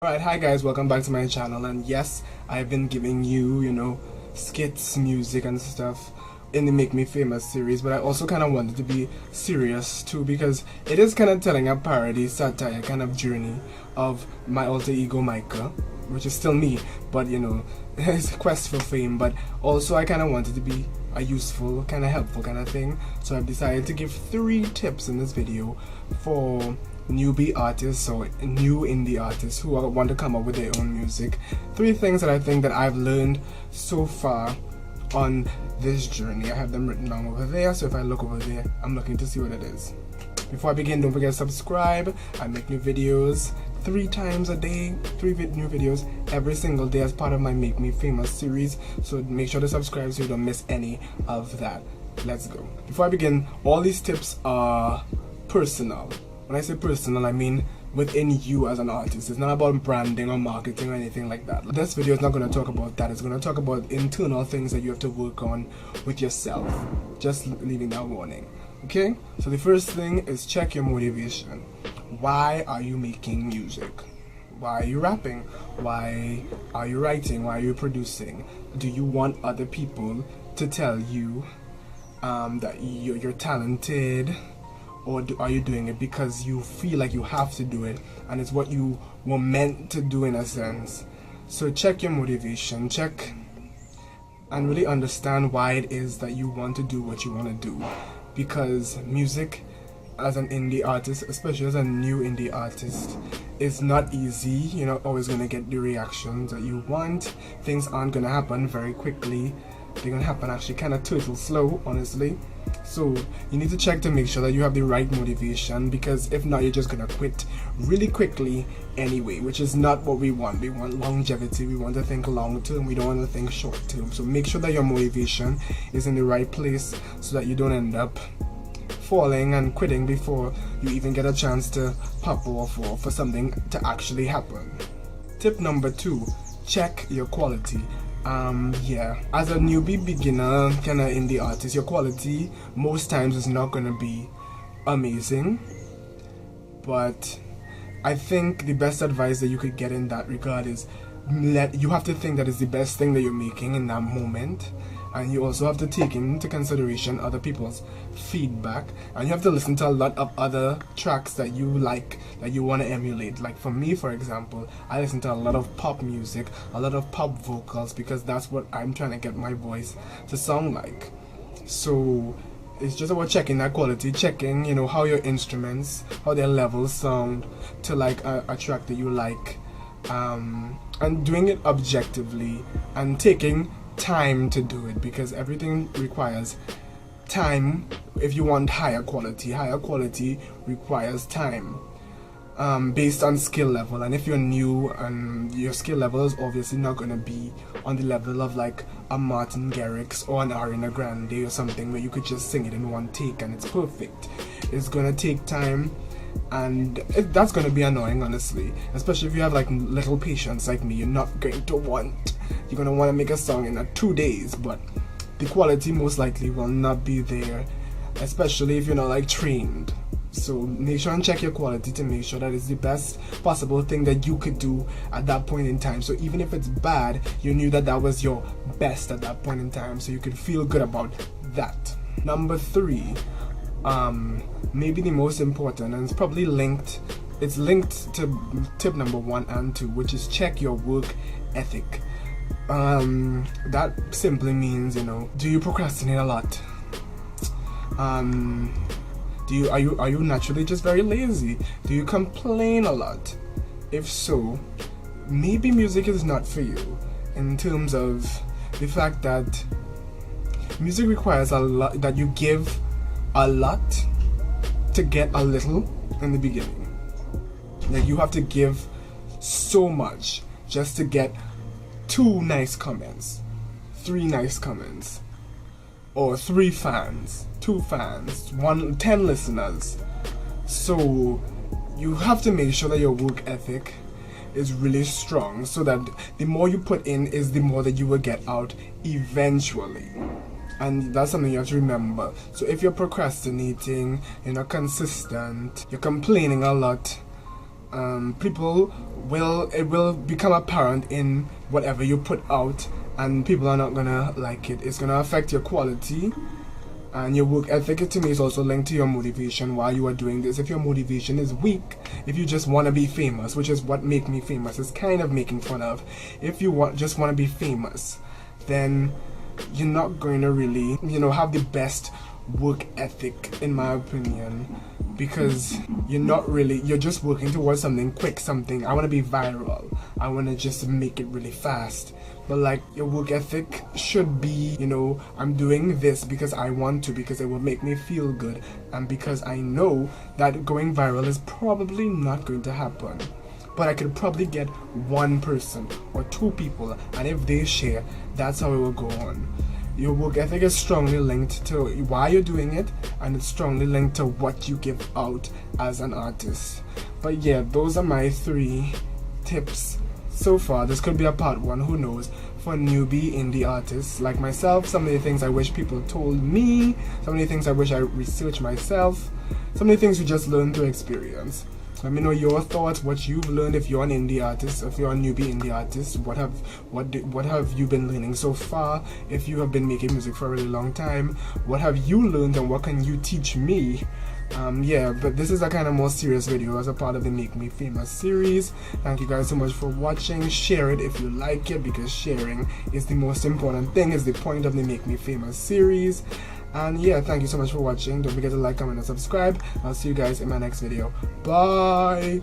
Alright, hi guys, welcome back to my channel. And yes, I've been giving you, skits, music and stuff in the Make Me Famous series, but I also kind of wanted to be serious too, because it is kind of telling a parody, satire kind of journey of my alter ego Micah, which is still me, but it's a quest for fame. But also I kind of wanted to be a useful, kind of helpful kind of thing, so I've decided to give 3 tips in this video for newbie artists or new indie artists who want to come up with their own music. 3 things that I think that I've learned so far on this journey. I have them written down over there, so if I look over there, I'm looking to see what it is. Before I begin, don't forget to subscribe. I make new videos 3 times a day, 3 new videos every single day as part of my Make Me Famous series, so make sure to subscribe so you don't miss any of that. Let's go. Before I begin, all these tips are personal. When I say personal, I mean within you as an artist. It's not about branding or marketing or anything like that. This video is not going to talk about that. It's going to talk about internal things that you have to work on with yourself. Just leaving that warning. Okay? So the first thing is check your motivation. Why are you making music? Why are you rapping? Why are you writing? Why are you producing? Do you want other people to tell you that you're talented? Or are you doing it because you feel like you have to do it and it's what you were meant to do in a sense? So check your motivation, check and really understand why it is that you want to do what you want to do. Because music as an indie artist, especially as a new indie artist, is not easy. You're not always going to get the reactions that you want. Things aren't going to happen very quickly. They're going to happen actually kind of turtle slow, honestly. So you need to check to make sure that you have the right motivation, because if not, you're just gonna quit really quickly anyway, which is not what we want. We want longevity, we want to think long term, we don't want to think short term. So make sure that your motivation is in the right place so that you don't end up falling and quitting before you even get a chance to pop off or for something to actually happen. Tip number 2, check your quality. As a newbie beginner kind of indie artist, your quality most times is not going to be amazing, but I think the best advice that you could get in that regard is you have to think that it's the best thing that you're making in that moment, and you also have to take into consideration other people's feedback, and you have to listen to a lot of other tracks that you like, that you want to emulate. Like for me, for example, I listen to a lot of pop music, a lot of pop vocals, because that's what I'm trying to get my voice to sound like. So it's just about checking that quality, checking how your instruments, how their levels sound to like a track that you like, and doing it objectively and taking time to do it, because everything requires time. If you want higher quality requires time, based on skill level. And if you're new, and your skill level is obviously not going to be on the level of like a Martin Garrix or an Ariana Grande or something where you could just sing it in one take and it's perfect. It's going to take time, and that's going to be annoying, honestly, especially if you have like little patience like me. You're going to want to make a song in 2 days, but the quality most likely will not be there, especially if you're not like trained. So make sure and check your quality to make sure that it's the best possible thing that you could do at that point in time. So even if it's bad, you knew that that was your best at that point in time, so you could feel good about that. Number 3, maybe the most important, and it's probably linked to tip number 1 and 2, which is check your work ethic. That simply means, do you procrastinate a lot? Are you naturally just very lazy? Do you complain a lot? If so, maybe music is not for you, in terms of the fact that music requires a lot, that you give a lot to get a little in the beginning. Like you have to give so much just to get 2 nice comments, 3 nice comments, or 3 fans, 2 fans, 10 listeners. So you have to make sure that your work ethic is really strong, so that the more you put in is the more that you will get out eventually. And that's something you have to remember. So if you're procrastinating, you're not consistent, you're complaining a lot, people it will become apparent in whatever you put out, and people are not gonna like it. It's gonna affect your quality. And your work ethic, to me, is also linked to your motivation while you are doing this. If your motivation is weak, if you just want to be famous, which is what Make Me Famous is kind of making fun of, if you just want to be famous, then you're not going to really, have the best work ethic, in my opinion, because you're just working towards something quick, I want to be viral, I want to just make it really fast. But like, your work ethic should be, I'm doing this because I want to, because it will make me feel good, and because I know that going viral is probably not going to happen. But I could probably get one person or two people, and if they share, that's how it will go on. Your work ethic is strongly linked to why you're doing it, and it's strongly linked to what you give out as an artist. But yeah, those are my 3 tips so far. This could be a part 1, who knows, for newbie indie artists like myself. Some of the things I wish people told me, some of the things I wish I researched myself, some of the things you just learn through experience. Let me know your thoughts, what you've learned if you're an indie artist, if you're a newbie indie artist. What have you been learning so far? If you have been making music for a really long time, what have you learned and what can you teach me? Yeah, but this is a kind of more serious video as a part of the Make Me Famous series. Thank you guys so much for watching. Share it if you like it, because sharing is the most important thing, is the point of the Make Me Famous series. And yeah, thank you so much for watching. Don't forget to like, comment, and subscribe. I'll see you guys in my next video. Bye!